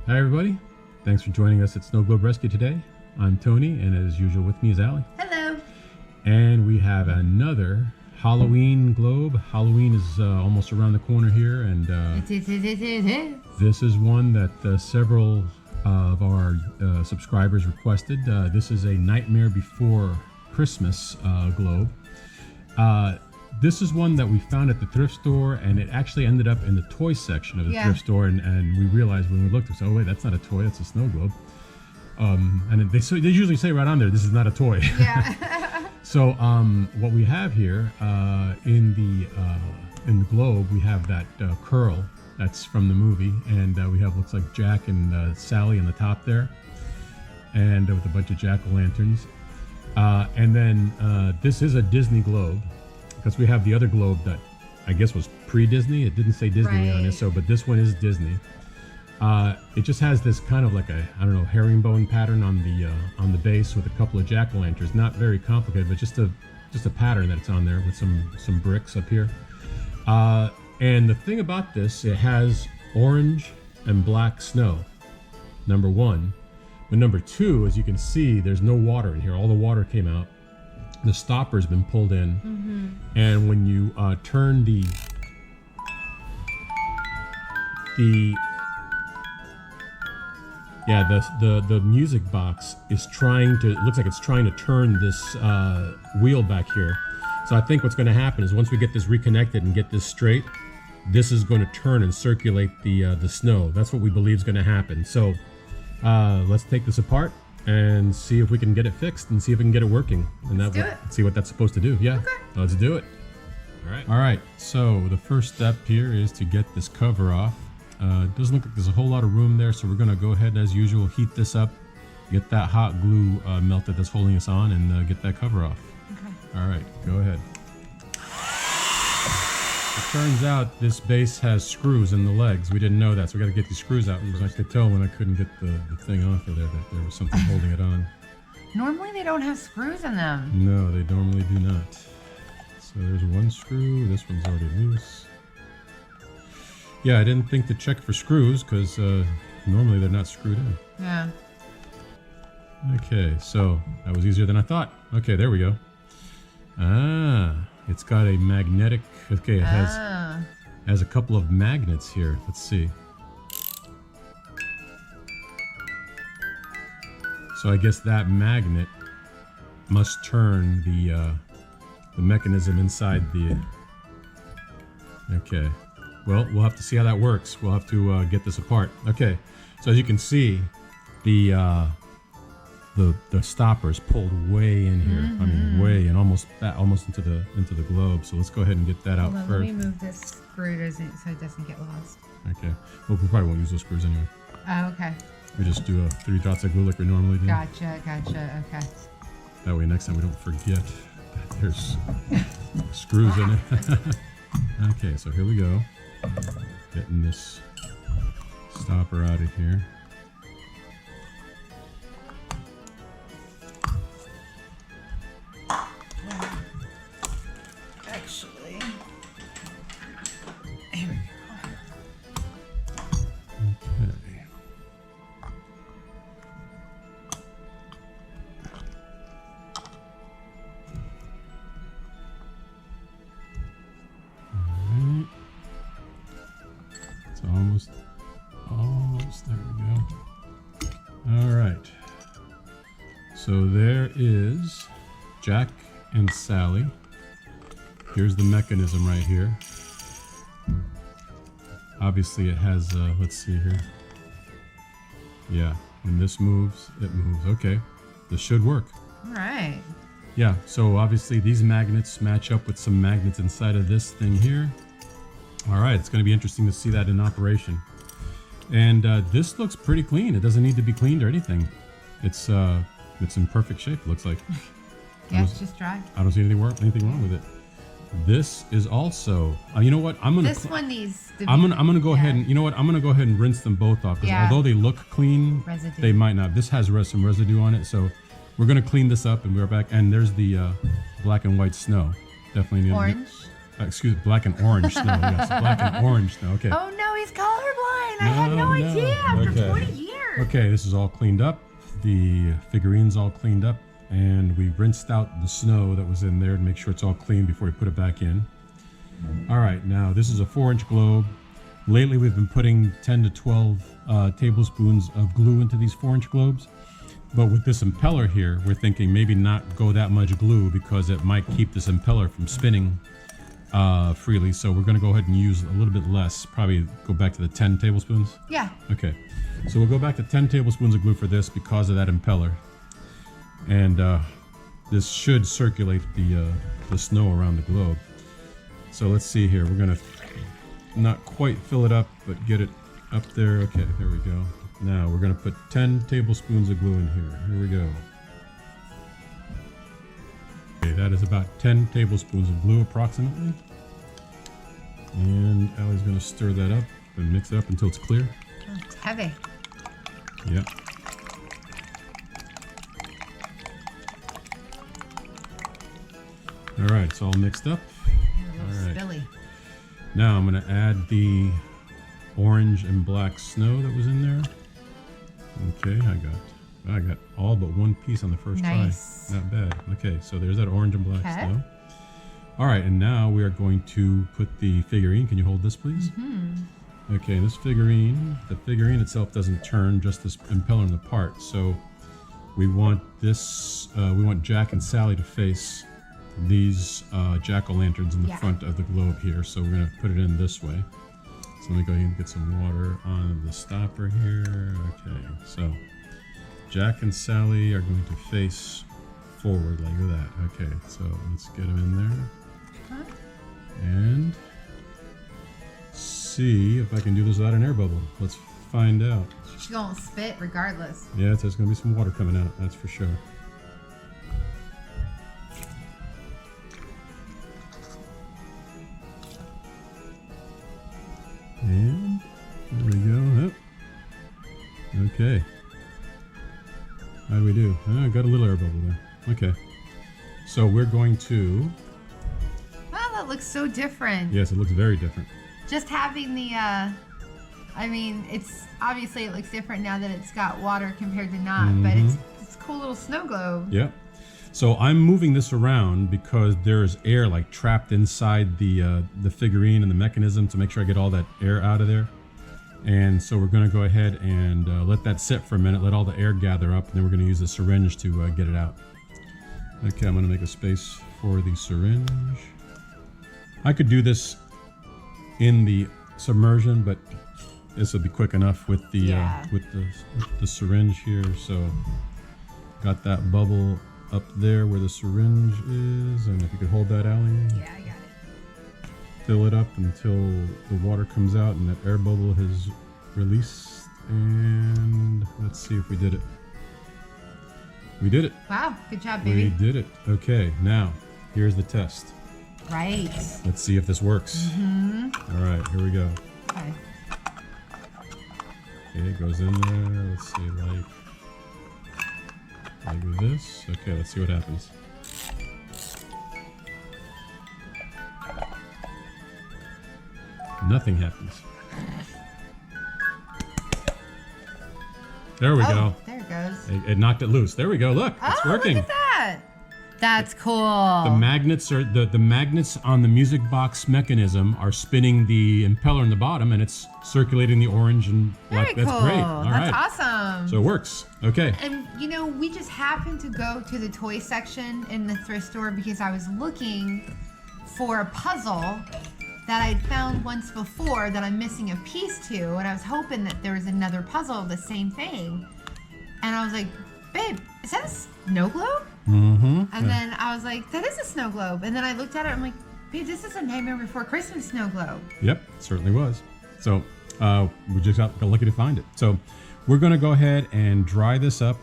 Hi everybody, thanks for joining us at Snow Globe Rescue today. I'm Tony, and as usual with me is Allie. Hello. And we have another Halloween globe. Halloween is almost around the corner here, and this is one that several of our subscribers requested. This is a Nightmare Before Christmas globe. This is one that we found at the thrift store, and it actually ended up in the toy section of the thrift store, and we realized when we looked, we said, oh wait, that's not a toy, that's a snow globe. And they usually say right on there, this is not a toy. Yeah. So what we have here in the globe, we have that curl that's from the movie, and we have, looks like Jack and Sally on the top there, and with a bunch of jack-o'-lanterns. And then this is a Disney globe, because we have the other globe that I guess was pre-Disney. It didn't say Disney on it, so, but this one is Disney. It just has this kind of like a, I don't know, herringbone pattern on the base with a couple of jack-o'-lanterns. Not very complicated, but just a pattern that's on there with some bricks up here. And the thing about this, it has orange and black snow, number one. But number two, as you can see, there's no water in here. All the water came out. The stopper's been pulled in, and when you turn the music box is trying to, it looks like it's trying to turn this wheel back here. So I think what's going to happen is once we get this reconnected and get this straight, this is going to turn and circulate the snow. That's what we believe is going to happen. So let's take this apart and see if we can get it fixed and see if we can get it working. And let's do it. See what that's supposed to do. Yeah, okay. Let's do it. All right, so the first step here is to get this cover off. It doesn't look like there's a whole lot of room there, so we're gonna go ahead as usual, heat this up, get that hot glue melted that's holding us on, and get that cover off. Okay. All right, go ahead. It turns out this base has screws in the legs. We didn't know that, so we got to get these screws out. I could tell when I couldn't get the thing off of there that there was something holding it on. Normally they don't have screws in them. No, they normally do not. So there's one screw. This one's already loose. Yeah, I didn't think to check for screws because normally they're not screwed in. Yeah. Okay, so that was easier than I thought. Okay, there we go. It's got a magnetic, okay, it has a couple of magnets here. Let's see. So I guess that magnet must turn the mechanism inside the, okay. Well, we'll have to see how that works. We'll have to get this apart. Okay, so as you can see, the stopper's pulled way in here. I mean, way and almost into the globe. So let's go ahead and get that out first. Let me move this screw so it doesn't get lost. Okay. Well, we probably won't use those screws anyway. Oh, okay. We just do 3 dots of glue like we normally do. Gotcha. Okay. That way, next time we don't forget that there's screws in it. Okay, so here we go. Getting this stopper out of here. Actually, here we go. Okay. Alright. It's almost, there we go. Alright. So there is Jack and Sally. Here's the mechanism right here. Obviously it has, let's see here. Yeah, when this moves, it moves. Okay, this should work. All right. Yeah, so obviously these magnets match up with some magnets inside of this thing here. All right, it's gonna be interesting to see that in operation. And this looks pretty clean. It doesn't need to be cleaned or anything. It's in perfect shape, it looks like. Yeah, it's just dry. I don't see anything wrong with it. This is also, you know what? This one needs to be, I'm gonna go ahead and, you know what? I'm gonna go ahead and rinse them both off because although they look clean, they might not. This has some residue on it, so we're gonna clean this up and we're back. And there's the black and white snow. Definitely orange. Excuse me, black and orange snow. Yes, black and orange snow. Okay. Oh no, he's colorblind. I had no idea after Okay. 20 years. Okay, this is all cleaned up. The figurine's all cleaned up, and we rinsed out the snow that was in there to make sure it's all clean before we put it back in. All right, now this is a 4-inch globe. Lately, we've been putting 10 to 12 tablespoons of glue into these 4-inch globes. But with this impeller here, we're thinking maybe not go that much glue because it might keep this impeller from spinning freely. So we're going to go ahead and use a little bit less, probably go back to the 10 tablespoons. Yeah. Okay, so we'll go back to 10 tablespoons of glue for this because of that impeller. And this should circulate the snow around the globe. So let's see here. We're going to not quite fill it up, but get it up there. Okay, there we go. Now we're going to put 10 tablespoons of glue in here. Here we go. Okay, that is about 10 tablespoons of glue approximately. And Allie's going to stir that up and mix it up until it's clear. Oh, it's heavy. Yep. All right, it's all mixed up. A little spilly. Now I'm going to add the orange and black snow that was in there. Okay, I got all but one piece on the first try. Not bad. Okay, so there's that orange and black snow. All right, and now we are going to put the figurine. Can you hold this, please? Mm-hmm. Okay, this figurine, the figurine itself doesn't turn, just this impeller in the part. So we want this, we want Jack and Sally to face these jack-o'-lanterns in the front of the globe here. So we're going to put it in this way. So let me go ahead and get some water on the stopper here. Okay, so Jack and Sally are going to face forward like that. Okay, so let's get them in there. And see if I can do this without an air bubble. Let's find out. She's gonna spit regardless. Yeah, there's gonna be some water coming out, that's for sure. And there we go. Oh. Okay. How do we do? Oh, I got a little air bubble there. Okay. So we're going to... Wow, that looks so different. Yes, it looks very different. Just having the, I mean, it's obviously it looks different now that it's got water compared to not, but it's a cool little snow globe. Yeah. So I'm moving this around because there's air like trapped inside the figurine and the mechanism to make sure I get all that air out of there. And so we're going to go ahead and let that sit for a minute, let all the air gather up, and then we're going to use the syringe to get it out. Okay, I'm going to make a space for the syringe. I could do this in the submersion, but this will be quick enough with the with the syringe here. So got that bubble up there where the syringe is, and if you could hold that, Allie. Yeah, I got it. Fill it up until the water comes out and that air bubble has released. And let's see if we did it. We did it. Wow, good job, baby. We did it. Okay, now here's the test. Right. Let's see if this works. All right, here we go. Okay. Okay, it goes in there. Let's see, like this. Okay, let's see what happens. Nothing happens. There we go. There it goes. It knocked it loose. There we go. Look, it's working. Look at that. That's cool. The magnets are the magnets on the music box mechanism are spinning the impeller in the bottom, and it's circulating the orange and black. Very That's cool. great. All right. That's awesome. So it works. Okay. And you know, we just happened to go to the toy section in the thrift store because I was looking for a puzzle that I'd found once before that I'm missing a piece to, and I was hoping that there was another puzzle of the same thing. And I was like, babe, is that a snow globe? And then I was like, that is a snow globe. And then I looked at it, I'm like, babe, this is a Nightmare Before Christmas snow globe. Yep, it certainly was. So we just got lucky to find it. So we're gonna go ahead and dry this up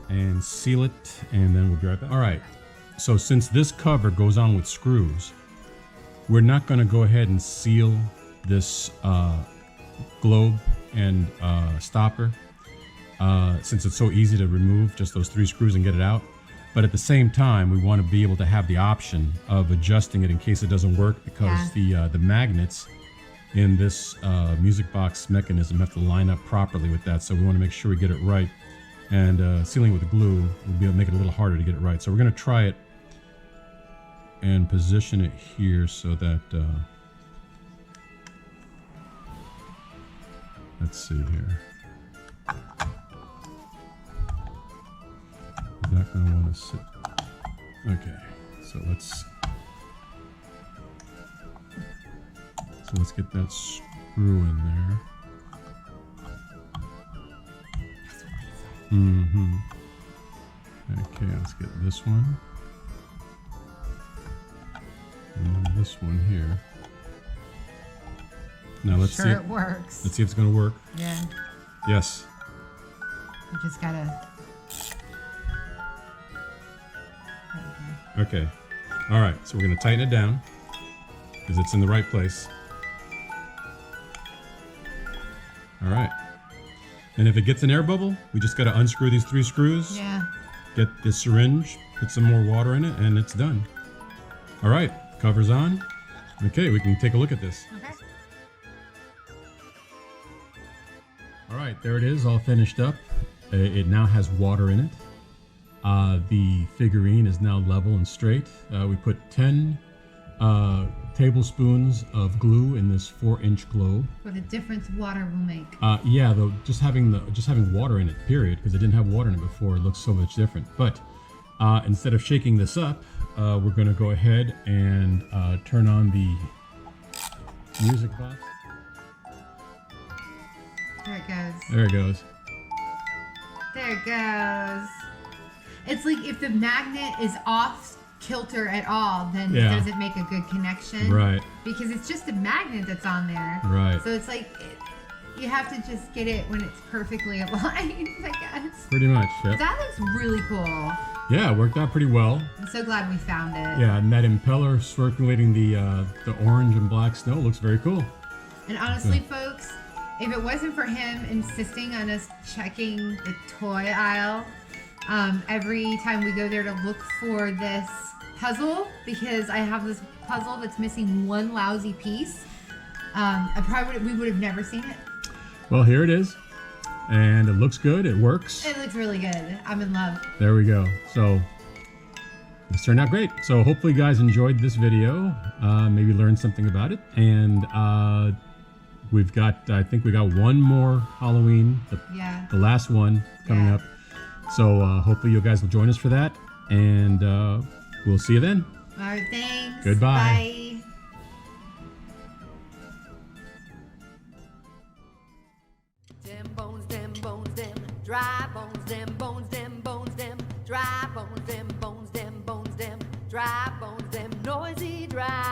and seal it, and then we'll be right back. All right, so since this cover goes on with screws, we're not gonna go ahead and seal this globe and stopper since it's so easy to remove, just those 3 screws and get it out. But at the same time, we want to be able to have the option of adjusting it in case it doesn't work, because the magnets in this music box mechanism have to line up properly with that. So we want to make sure we get it right. And sealing with glue will be able to make it a little harder to get it right. So we're going to try it and position it here so that let's see here. I'm not going to want to sit. Okay, so let's get that screw in there. Mm-hmm. Okay, let's get this one. And then this one here. Now let's see. It works. Let's see if it's going to work. Yeah. Yes. You just gotta. Okay. All right. So we're going to tighten it down because it's in the right place. All right. And if it gets an air bubble, we just got to unscrew these 3 screws. Yeah. Get the syringe, put some more water in it, and it's done. All right. Cover's on. Okay, we can take a look at this. Okay. All right, there it is, all finished up. It now has water in it. The figurine is now level and straight. We put 10 tablespoons of glue in this 4-inch globe. What a difference water will make. Yeah, though just having water in it, period, because it didn't have water in it before, it looks so much different. But instead of shaking this up, we're going to go ahead and turn on the music box. There it goes. There it goes. There it goes. It's like if the magnet is off kilter at all, then Yeah. it doesn't make a good connection. Right. Because it's just a magnet that's on there. Right. So it's like you have to just get it when it's perfectly aligned, I guess. Pretty much, yep. That looks really cool. Yeah, it worked out pretty well. I'm so glad we found it. Yeah, and that impeller circulating the orange and black snow looks very cool. And honestly, folks, if it wasn't for him insisting on us checking the toy aisle every time we go there to look for this puzzle, because I have this puzzle that's missing one lousy piece, we would have never seen it. Well, here it is. And it looks good. It works. It looks really good. I'm in love. There we go. So this turned out great. So hopefully you guys enjoyed this video. Maybe learned something about it. And I think we got one more Halloween, the last one coming up. So hopefully you guys will join us for that. And we'll see you then. All right, thanks. Goodbye. Bye. Dry bones, them bones, them bones, them dry bones, them bones, them bones, them dry bones, them noisy dry